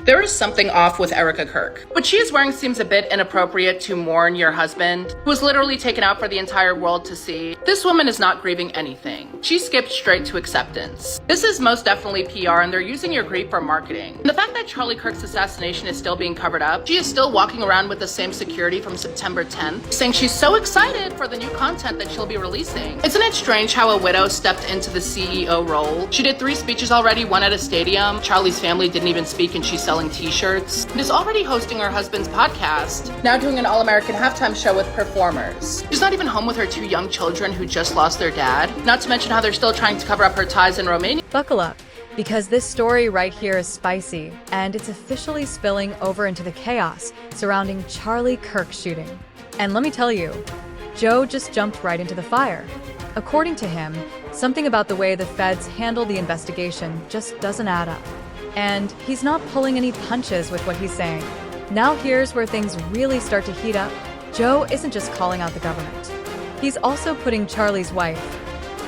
There is something off with Erika Kirk. What she is wearing seems a bit inappropriate to mourn your husband, who was literally taken out for the entire world to see. This woman is not grieving anything. She skipped straight to acceptance. This is most definitely PR, and they're using your grief for marketing. And the fact that Charlie Kirk's assassination is still being covered up, she is still walking around with the same security from September 10th, saying she's so excited for the new content that she'll be releasing. Isn't it strange how a widow stepped into the CEO role? She did 3 speeches already, one at a stadium. Charlie's family didn't even speak, and she's selling t-shirts, and is already hosting her husband's podcast, now doing an all-American halftime show with performers. She's not even home with her 2 young children who just lost their dad, not to mention how they're still trying to cover up her ties in Romania. Buckle up, because this story right here is spicy, and it's officially spilling over into the chaos surrounding Charlie Kirk shooting. And let me tell you, Joe just jumped right into the fire. According to him, something about the way the feds handled the investigation just doesn't add up. And he's not pulling any punches with what he's saying. Now here's where things really start to heat up. Joe isn't just calling out the government. He's also putting Charlie's wife,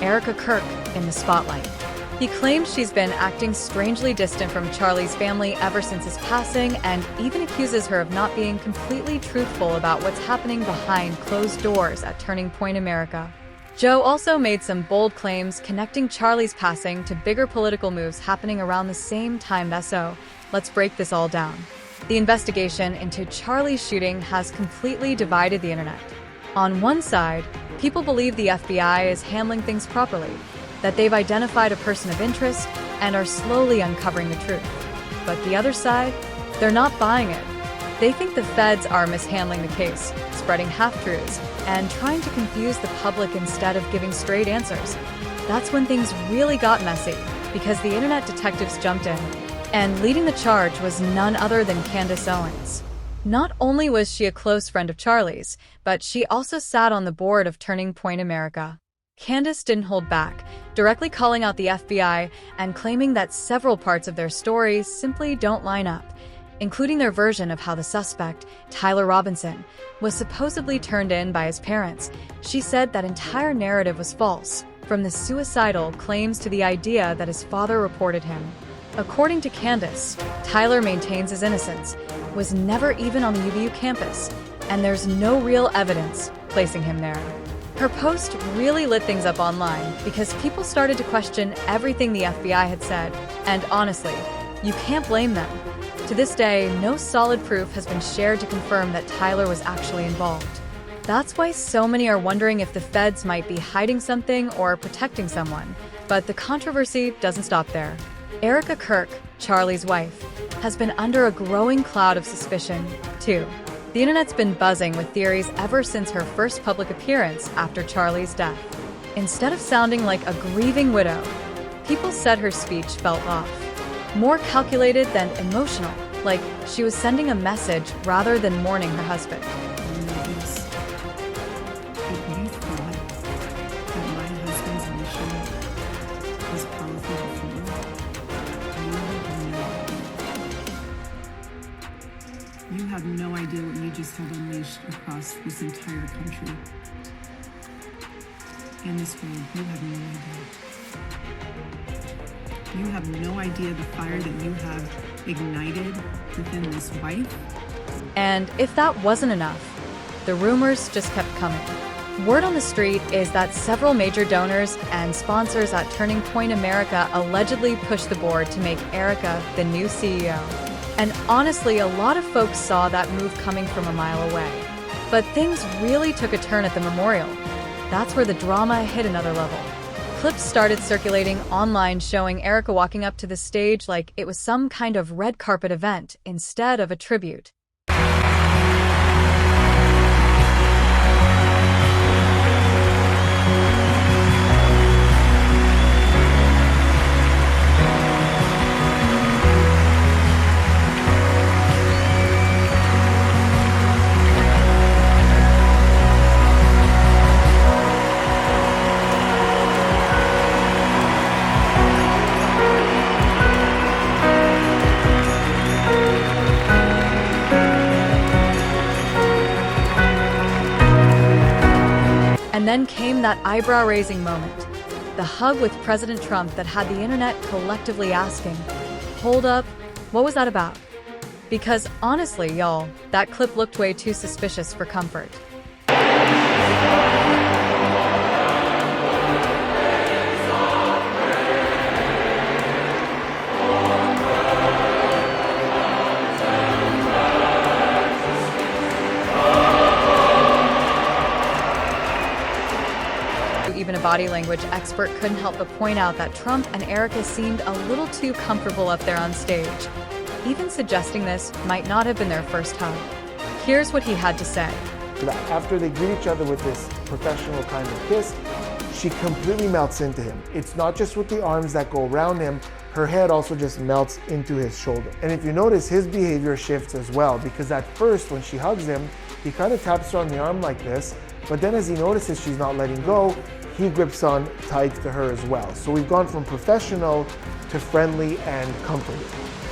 Erika Kirk, in the spotlight. He claims she's been acting strangely distant from Charlie's family ever since his passing, and even accuses her of not being completely truthful about what's happening behind closed doors at Turning Point America. Joe also made some bold claims connecting Charlie's passing to bigger political moves happening around the same time. So, let's break this all down. The investigation into Charlie's shooting has completely divided the internet. On one side, people believe the FBI is handling things properly, that they've identified a person of interest and are slowly uncovering the truth. But the other side, they're not buying it. They think the feds are mishandling the case, spreading half-truths, and trying to confuse the public instead of giving straight answers. That's when things really got messy, because the internet detectives jumped in, and leading the charge was none other than Candace Owens. Not only was she a close friend of Charlie's, but she also sat on the board of Turning Point America. Candace didn't hold back, directly calling out the FBI and claiming that several parts of their story simply don't line up, including their version of how the suspect, Tyler Robinson, was supposedly turned in by his parents. She said that entire narrative was false, from the suicidal claims to the idea that his father reported him. According to Candace, Tyler maintains his innocence, was never even on the UVU campus, and there's no real evidence placing him there. Her post really lit things up online because people started to question everything the FBI had said, and honestly, you can't blame them. To this day, no solid proof has been shared to confirm that Tyler was actually involved. That's why so many are wondering if the feds might be hiding something or protecting someone. But the controversy doesn't stop there. Erika Kirk, Charlie's wife, has been under a growing cloud of suspicion, too. The internet's been buzzing with theories ever since her first public appearance after Charlie's death. Instead of sounding like a grieving widow, people said her speech felt off. More calculated than emotional, like she was sending a message rather than mourning her husband. If you thought that my husband's mission was powerful before, you have no idea what you just had unleashed across this entire country. And this world, you have no idea. You have no idea the fire that you have ignited within this wife. And if that wasn't enough, the rumors just kept coming. Word on the street is that several major donors and sponsors at Turning Point America allegedly pushed the board to make Erika the new CEO. And honestly, a lot of folks saw that move coming from a mile away. But things really took a turn at the memorial. That's where the drama hit another level. Clips started circulating online showing Erika walking up to the stage like it was some kind of red carpet event instead of a tribute. And then came that eyebrow-raising moment, the hug with President Trump that had the internet collectively asking, hold up, what was that about? Because honestly, y'all, that clip looked way too suspicious for comfort. Even a body language expert couldn't help but point out that Trump and Erika seemed a little too comfortable up there on stage, even suggesting this might not have been their first hug. Here's what he had to say. After they greet each other with this professional kind of kiss, she completely melts into him. It's not just with the arms that go around him, her head also just melts into his shoulder. And if you notice, his behavior shifts as well, because at first when she hugs him, he kind of taps her on the arm like this, but then as he notices she's not letting go, he grips on tight to her as well. So we've gone from professional to friendly and comforting.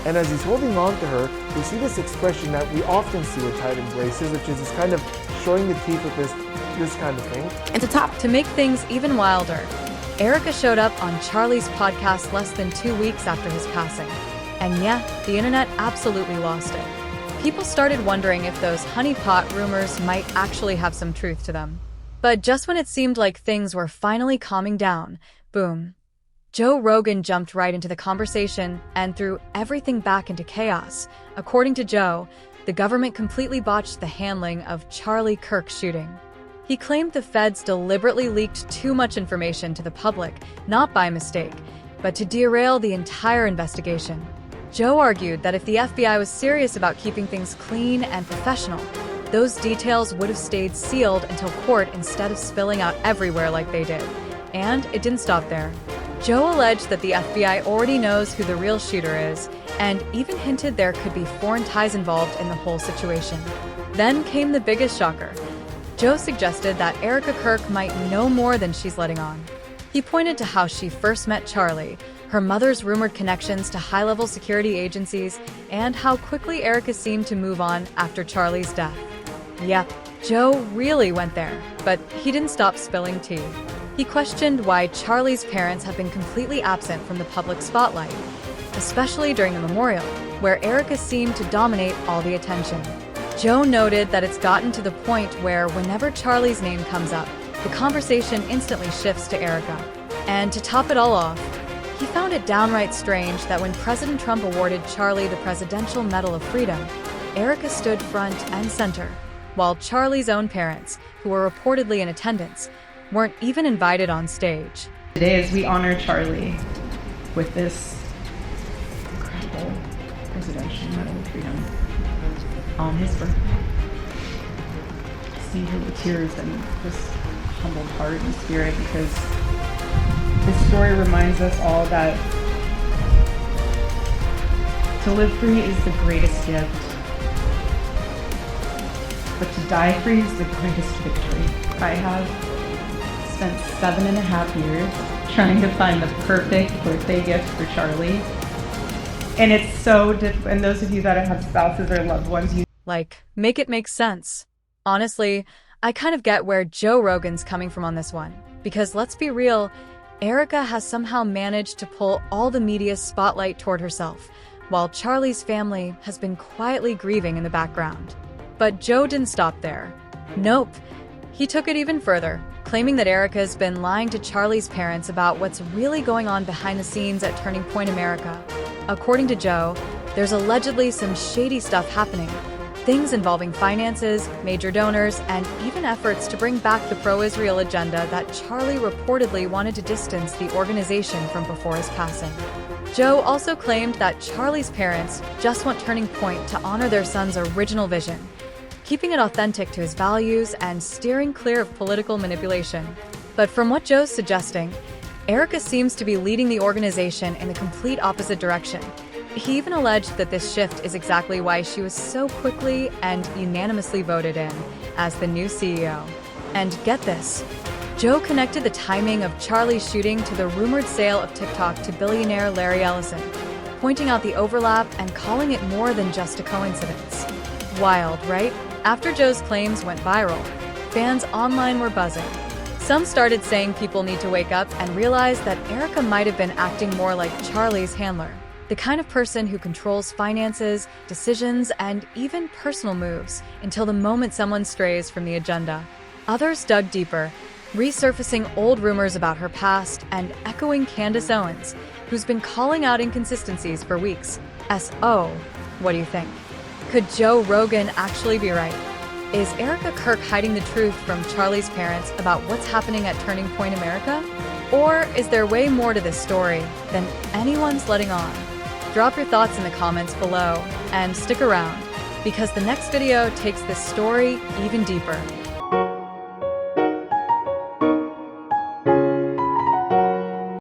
And as he's holding on to her, we see this expression that we often see with tight embraces, which is this kind of showing the teeth with this kind of thing. And to make things even wilder, Erika showed up on Charlie's podcast less than 2 weeks after his passing. And yeah, the internet absolutely lost it. People started wondering if those honeypot rumors might actually have some truth to them. But just when it seemed like things were finally calming down, boom. Joe Rogan jumped right into the conversation and threw everything back into chaos. According to Joe, the government completely botched the handling of Charlie Kirk's shooting. He claimed the feds deliberately leaked too much information to the public, not by mistake, but to derail the entire investigation. Joe argued that if the FBI was serious about keeping things clean and professional, those details would have stayed sealed until court instead of spilling out everywhere like they did. And it didn't stop there. Joe alleged that the FBI already knows who the real shooter is, and even hinted there could be foreign ties involved in the whole situation. Then came the biggest shocker. Joe suggested that Erika Kirk might know more than she's letting on. He pointed to how she first met Charlie, her mother's rumored connections to high-level security agencies, and how quickly Erika seemed to move on after Charlie's death. Yep, Joe really went there, but he didn't stop spilling tea. He questioned why Charlie's parents have been completely absent from the public spotlight, especially during the memorial, where Erika seemed to dominate all the attention. Joe noted that it's gotten to the point where whenever Charlie's name comes up, the conversation instantly shifts to Erika. And to top it all off, he found it downright strange that when President Trump awarded Charlie the Presidential Medal of Freedom, Erika stood front and center, while Charlie's own parents, who were reportedly in attendance, weren't even invited on stage. Today, as we honor Charlie with this incredible Presidential Medal of Freedom on his birthday, see her with tears and this humbled heart and spirit, because this story reminds us all that to live free is the greatest gift, but to die free is the greatest victory. I have spent 7.5 years trying to find the perfect birthday gift for Charlie. And it's so difficult. And those of you that have spouses or loved ones, make it make sense. Honestly, I kind of get where Joe Rogan's coming from on this one. Because let's be real, Erika has somehow managed to pull all the media's spotlight toward herself, while Charlie's family has been quietly grieving in the background. But Joe didn't stop there. Nope. He took it even further, claiming that Erika's been lying to Charlie's parents about what's really going on behind the scenes at Turning Point America. According to Joe, there's allegedly some shady stuff happening. Things involving finances, major donors, and even efforts to bring back the pro-Israel agenda that Charlie reportedly wanted to distance the organization from before his passing. Joe also claimed that Charlie's parents just want Turning Point to honor their son's original vision, keeping it authentic to his values and steering clear of political manipulation. But from what Joe's suggesting, Erika seems to be leading the organization in the complete opposite direction. He even alleged that this shift is exactly why she was so quickly and unanimously voted in as the new CEO. And get this, Joe connected the timing of Charlie's shooting to the rumored sale of TikTok to billionaire Larry Ellison, pointing out the overlap and calling it more than just a coincidence. Wild, right? After Joe's claims went viral, fans online were buzzing. Some started saying people need to wake up and realize that Erika might have been acting more like Charlie's handler. The kind of person who controls finances, decisions, and even personal moves until the moment someone strays from the agenda. Others dug deeper, resurfacing old rumors about her past and echoing Candace Owens, who's been calling out inconsistencies for weeks. S.O. What do you think? Could Joe Rogan actually be right? Is Erika Kirk hiding the truth from Charlie's parents about what's happening at Turning Point America? Or is there way more to this story than anyone's letting on? Drop your thoughts in the comments below and stick around, because the next video takes this story even deeper.